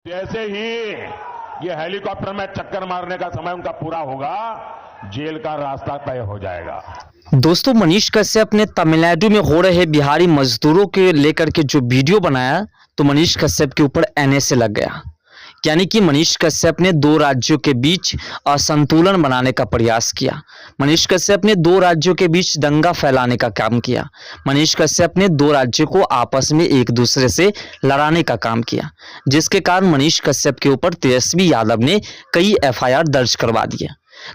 जैसे ही ये हेलीकॉप्टर में चक्कर मारने का समय उनका पूरा होगा, जेल का रास्ता तय हो जाएगा। दोस्तों, मनीष कश्यप ने तमिलनाडु में हो रहे बिहारी मजदूरों के लेकर के जो वीडियो बनाया तो मनीष कश्यप के ऊपर एनएसए लग गया। यानी कि मनीष कश्यप ने दो राज्यों के बीच असंतुलन बनाने का प्रयास किया। मनीष कश्यप ने दो राज्यों के बीच दंगा फैलाने का काम किया। मनीष कश्यप ने दो राज्यों को आपस में एक दूसरे से लड़ाने का काम किया, जिसके कारण मनीष कश्यप के ऊपर तेजस्वी यादव ने कई एफआईआर दर्ज करवा दिए।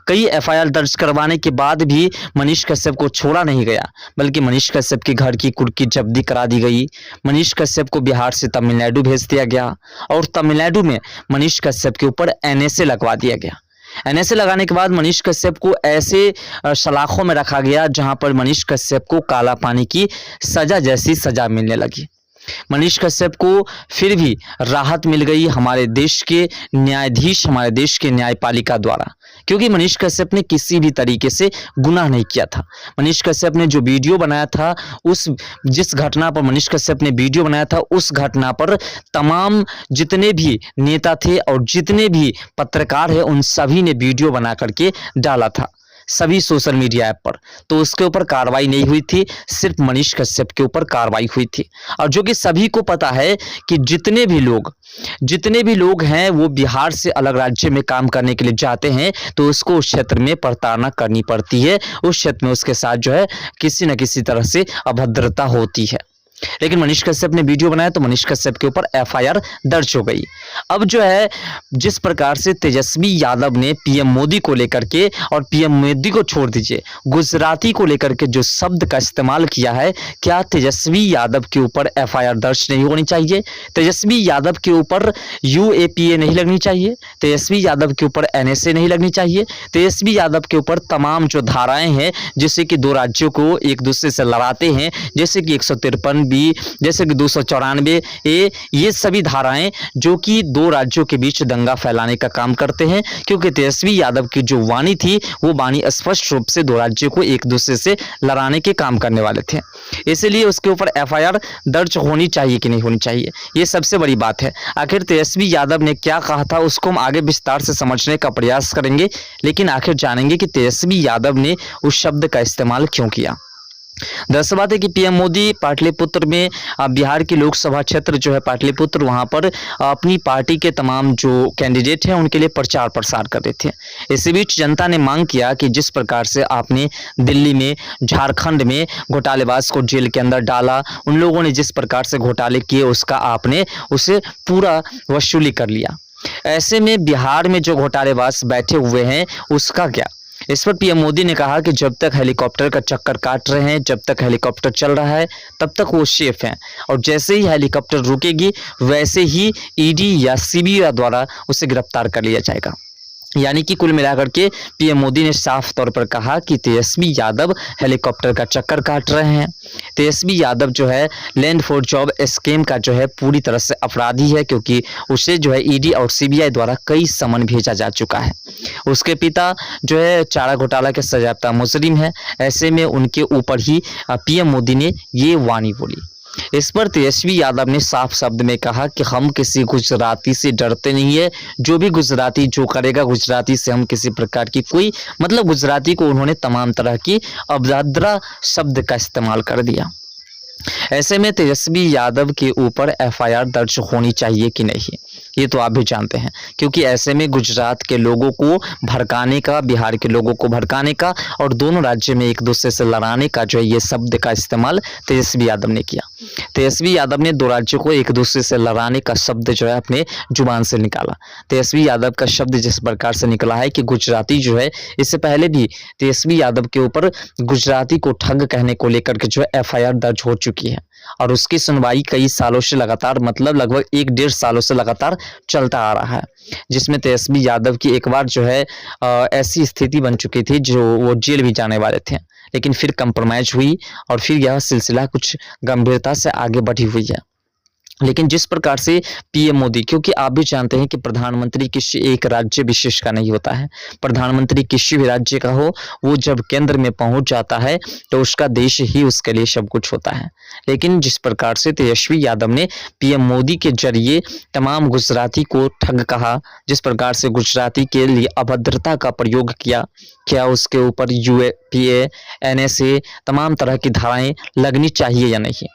कई एफआईआर दर्ज करवाने के बाद भी मनीष कश्यप को छोड़ा नहीं गया, बल्कि मनीष कश्यप के घर की कुर्की जब्ती करा दी गई। मनीष कश्यप को बिहार से तमिलनाडु भेज दिया गया और तमिलनाडु में मनीष कश्यप के ऊपर एनएसए लगवा दिया गया। एनएसए लगाने के बाद मनीष कश्यप को ऐसे सलाखों में रखा गया जहां पर मनीष कश्यप को काला पानी की सजा जैसी सजा मिलने लगी। मनीष कश्यप को फिर भी राहत मिल गई हमारे देश के न्यायाधीश, हमारे देश के न्यायपालिका द्वारा, क्योंकि मनीष कश्यप ने किसी भी तरीके से गुनाह नहीं किया था। मनीष कश्यप ने जो वीडियो बनाया था, जिस घटना पर मनीष कश्यप ने वीडियो बनाया था, उस घटना पर तमाम जितने भी नेता थे और जितने भी पत्रकार हैं, उन सभी ने वीडियो बना करके डाला था सभी सोशल मीडिया ऐप पर। तो उसके ऊपर कार्रवाई नहीं हुई थी, सिर्फ मनीष कश्यप के ऊपर कार्रवाई हुई थी। और जो कि सभी को पता है कि जितने भी लोग हैं वो बिहार से अलग राज्य में काम करने के लिए जाते हैं तो उसको उस क्षेत्र में प्रताड़ना करनी पड़ती है, उस क्षेत्र में उसके साथ जो है किसी न किसी तरह से अभद्रता होती है। लेकिन मनीष कश्यप ने वीडियो बनाया तो मनीष कश्यप के ऊपर एफआईआर दर्ज हो गई। अब जो है जिस प्रकार से तेजस्वी यादव ने पीएम मोदी को लेकर के, और पीएम मोदी को छोड़ दीजिए, गुजराती को लेकर के जो शब्द का इस्तेमाल किया है, क्या तेजस्वी यादव के ऊपर एफआईआर दर्ज नहीं होनी चाहिए? तेजस्वी यादव के ऊपर यूएपीए नहीं लगनी चाहिए? तेजस्वी यादव के ऊपर एनएसए नहीं लगनी चाहिए? तेजस्वी यादव के ऊपर तमाम जो धाराएं हैं, जैसे कि दो राज्यों को एक दूसरे से लड़ाते हैं, जैसे कि 153 बी, जैसे कि 294 ए, ये सभी धाराएं जो कि दो राज्यों के बीच दंगा फैलाने का काम करते हैं, क्योंकि तेजस्वी यादव की जो वाणी थी वो वाणी स्पष्ट रूप से दो राज्यों को एक दूसरे से लड़ाने के काम करने वाले थे। इसलिए उसके ऊपर एफआईआर दर्ज होनी चाहिए कि नहीं होनी चाहिए, ये सबसे बड़ी बात है। आखिर तेजस्वी यादव ने क्या कहा था उसको हम आगे विस्तार से समझने का प्रयास करेंगे, लेकिन आखिर जानेंगे कि तेजस्वी यादव ने उस शब्द का इस्तेमाल क्यों किया। दरअसल बात है कि पीएम मोदी पाटलिपुत्र में, बिहार की लोकसभा क्षेत्र जो है पाटलिपुत्र, वहां पर अपनी पार्टी के तमाम जो कैंडिडेट हैं उनके लिए प्रचार प्रसार कर रहे थे। इसी बीच जनता ने मांग किया कि जिस प्रकार से आपने दिल्ली में, झारखंड में घोटालेबाज को जेल के अंदर डाला, उन लोगों ने जिस प्रकार से घोटाले किए उसका आपने उसे पूरा वसूली कर लिया। ऐसे में बिहार में जो घोटालेबाज बैठे हुए हैं उसका क्या? इस पर पीएम मोदी ने कहा कि जब तक हेलीकॉप्टर का चक्कर काट रहे हैं, जब तक हेलीकॉप्टर चल रहा है, तब तक वो सेफ हैं, और जैसे ही हेलीकॉप्टर रुकेगी वैसे ही ईडी या सीबीआई द्वारा उसे गिरफ्तार कर लिया जाएगा। यानी कि कुल मिलाकर के पीएम मोदी ने साफ तौर पर कहा कि तेजस्वी यादव हेलीकॉप्टर का चक्कर काट रहे हैं। तेजस्वी यादव जो है लैंड फॉर जॉब स्कीम का जो है पूरी तरह से अपराधी है, क्योंकि उसे जो है ईडी और सीबीआई द्वारा कई समन भेजा जा चुका है। उसके पिता जो है चारा घोटाला के सजायाफ्ता मुजरिम है। ऐसे में उनके ऊपर ही पीएम मोदी ने ये वाणी बोली। इस पर तेजस्वी यादव ने साफ शब्द में कहा कि हम किसी गुजराती से डरते नहीं है, जो भी गुजराती जो करेगा, गुजराती से हम किसी प्रकार की कोई, मतलब गुजराती को उन्होंने तमाम तरह की अभद्र शब्द का इस्तेमाल कर दिया। ऐसे में तेजस्वी यादव के ऊपर एफआईआर दर्ज होनी चाहिए कि नहीं, ये तो आप भी जानते हैं, क्योंकि ऐसे में गुजरात के लोगों को भड़काने का, बिहार के लोगों को भड़काने का और दोनों राज्य में एक दूसरे से लड़ाने का जो है ये शब्द का इस्तेमाल तेजस्वी यादव ने किया। तेजस्वी यादव ने दो राज्यों को एक दूसरे से लड़ाने का शब्द जो है अपने जुबान से निकाला। तेजस्वी यादव का शब्द जिस प्रकार से निकला है कि गुजराती जो है, इससे पहले भी तेजस्वी यादव के ऊपर गुजराती को ठग कहने को लेकर के जो है एफआईआर दर्ज हो चुकी है, और उसकी सुनवाई कई सालों से लगातार, मतलब लगभग 1-1.5 सालों से लगातार चलता आ रहा है, जिसमें तेजस्वी यादव की एक बार जो है ऐसी स्थिति बन चुकी थी जो वो जेल भी जाने वाले थे, लेकिन फिर कंप्रोमाइज हुई और फिर यह सिलसिला कुछ गंभीरता से आगे बढ़ी हुई है। लेकिन जिस प्रकार से पीएम मोदी, क्योंकि आप भी जानते हैं कि प्रधानमंत्री किसी एक राज्य विशेष का नहीं होता है, प्रधानमंत्री किसी भी राज्य का हो, वो जब केंद्र में पहुंच जाता है तो उसका देश ही उसके लिए सब कुछ होता है। लेकिन जिस प्रकार से तेजस्वी यादव ने पीएम मोदी के जरिए तमाम गुजराती को ठग कहा, जिस प्रकार से गुजराती के लिए अभद्रता का प्रयोग किया, क्या उसके ऊपर यूएपीए, एनएसए तमाम तरह की धाराएं लगनी चाहिए या नहीं।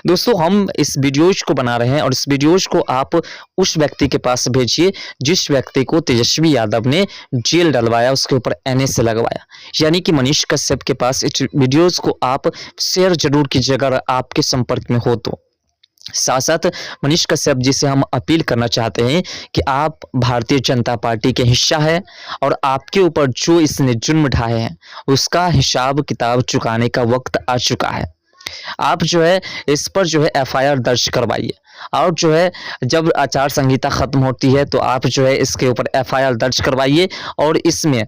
दोस्तों, हम इस वीडियोज को बना रहे हैं और इस वीडियोज को आप उस व्यक्ति के पास भेजिए जिस व्यक्ति को तेजस्वी यादव ने जेल डलवाया, उसके ऊपर एनएसए लगवाया, यानी कि मनीष कश्यप के पास इस वीडियोज को आप शेयर जरूर कीजिएगा अगर आपके संपर्क में हो तो। साथ साथ मनीष कश्यप जी से हम अपील करना चाहते हैं कि आप भारतीय जनता पार्टी के हिस्सा है और आपके ऊपर जो इसने जुर्म ढाए हैं उसका हिसाब किताब चुकाने का वक्त आ चुका है। आप जो है इस पर जो है एफआईआर दर्ज करवाइए और जो है जब आचार संहिता खत्म होती है तो आप जो है इसके ऊपर एफआईआर दर्ज करवाइए और इसमें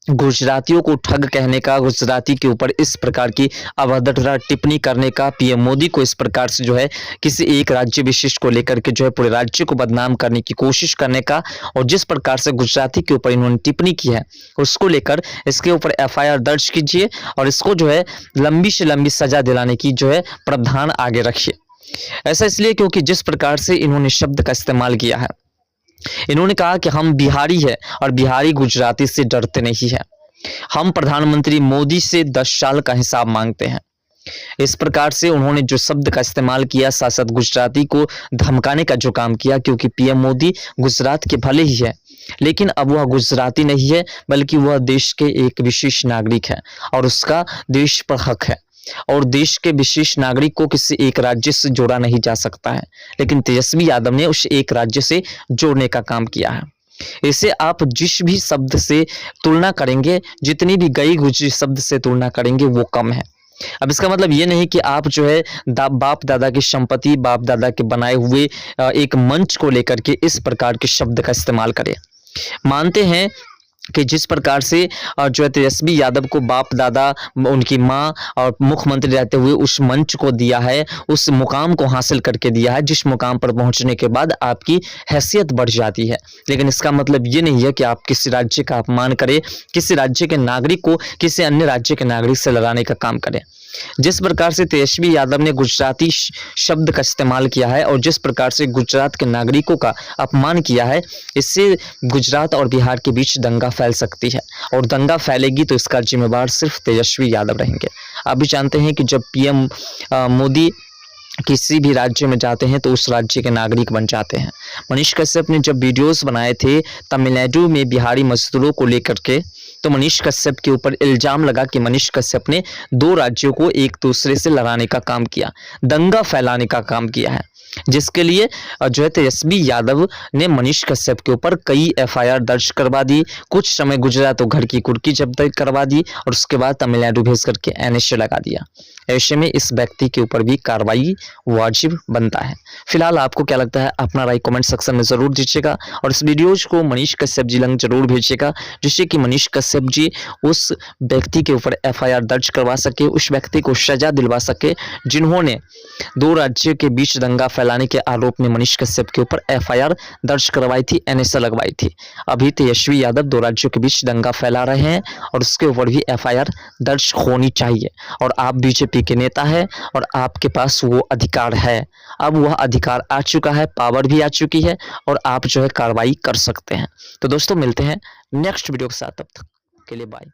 गुजरातियों को ठग कहने का, गुजराती के ऊपर इस प्रकार की अभद्र टिप्पणी करने का, पीएम मोदी को इस प्रकार से जो है किसी एक राज्य विशेष को लेकर के जो है पूरे राज्य को बदनाम करने की कोशिश करने का, और जिस प्रकार से गुजराती के ऊपर इन्होंने टिप्पणी की है उसको लेकर इसके ऊपर एफआईआर दर्ज कीजिए और इसको जो है लंबी से लंबी सजा दिलाने की जो है प्रावधान आगे रखिए। ऐसा इसलिए क्योंकि जिस प्रकार से इन्होंने शब्द का इस्तेमाल किया है, इन्होंने कहा कि हम बिहारी है और बिहारी गुजराती से डरते नहीं है, हम प्रधानमंत्री मोदी से 10 साल का हिसाब मांगते हैं। इस प्रकार से उन्होंने जो शब्द का इस्तेमाल किया, साथ साथ गुजराती को धमकाने का जो काम किया, क्योंकि पीएम मोदी गुजरात के भले ही है लेकिन अब वह गुजराती नहीं है बल्कि वह देश के एक विशेष नागरिक है और उसका देश पर हक है और देश के विशेष नागरिक को किसी एक राज्य से जोड़ा नहीं जा सकता है, लेकिन तेजस्वी यादव ने उस एक राज्य से जोड़ने का काम किया है। इसे आप जिस भी शब्द से तुलना करेंगे, जितनी भी गई गुजरी शब्द से तुलना करेंगे वो कम है। अब इसका मतलब ये नहीं कि आप जो है बाप दादा की संपत्ति, बाप दादा के बनाए हुए एक मंच को लेकर के इस प्रकार के शब्द का इस्तेमाल करें। मानते हैं कि जिस प्रकार से जो है तेजस्वी यादव को बाप दादा, उनकी माँ और मुख्यमंत्री रहते हुए उस मंच को दिया है, उस मुकाम को हासिल करके दिया है जिस मुकाम पर पहुंचने के बाद आपकी हैसियत बढ़ जाती है, लेकिन इसका मतलब ये नहीं है कि आप किसी राज्य का अपमान करें, किसी राज्य के नागरिक को किसी अन्य राज्य के नागरिक से लड़ाने का काम करें। जिस प्रकार से तेजस्वी यादव ने गुजराती शब्द का इस्तेमाल किया है और जिस प्रकार से गुजरात के नागरिकों का अपमान किया है, इससे गुजरात और बिहार के बीच दंगा फैल सकती है और दंगा फैलेगी तो इसका जिम्मेदार सिर्फ तेजस्वी यादव रहेंगे। आप भी जानते हैं कि जब पीएम मोदी किसी भी राज्य में जाते हैं तो उस राज्य के नागरिक बन जाते हैं। मनीष कश्यप ने जब वीडियोस बनाए थे तमिलनाडु में बिहारी मजदूरों को लेकर के, तो मनीष कश्यप के ऊपर इल्जाम लगा कि मनीष कश्यप ने 2 राज्यों को एक दूसरे से लड़ाने का काम किया, दंगा फैलाने का काम किया है, जिसके लिए जो है तेजस्वी यादव ने मनीष कश्यप के ऊपर कई एफआईआर दर्ज करवा दी, कुछ समय गुजरा तो घर की कुर्की जब्त करवा दी और उसके बाद तमिलनाडु भेज करके एनएसए लगा दिया। ऐसे में इस व्यक्ति के ऊपर भी कार्रवाई वाजिब बनता है। फिलहाल आपको क्या लगता है, अपना राय कमेंट सेक्शन में जरूर दीजिएगा और इस वीडियोज को मनीष कश्यप जी लंग जरूर भेजिएगा, जिससे कि मनीष कश्यप जी उस व्यक्ति के ऊपर एफआईआर दर्ज करवा सके, उस व्यक्ति को सजा दिलवा सके जिन्होंने 2 राज्यों के बीच दंगा फैलाने के आरोप में मनीष कश्यप के ऊपर एफआईआर दर्ज करवाई थी, एनएसए लगवाई थी। अभी तेजस्वी यादव 2 राज्यों के बीच दंगा फैला रहे हैं और उसके ऊपर भी एफआईआर दर्ज होनी चाहिए और आप बीजेपी के नेता है और आपके पास वो अधिकार है। अब वह अधिकार आ चुका है, पावर भी आ चुकी है और आप जो है कार्रवाई कर सकते हैं। तो दोस्तों मिलते हैं नेक्स्ट वीडियो के साथ, तब तक के लिए बाय।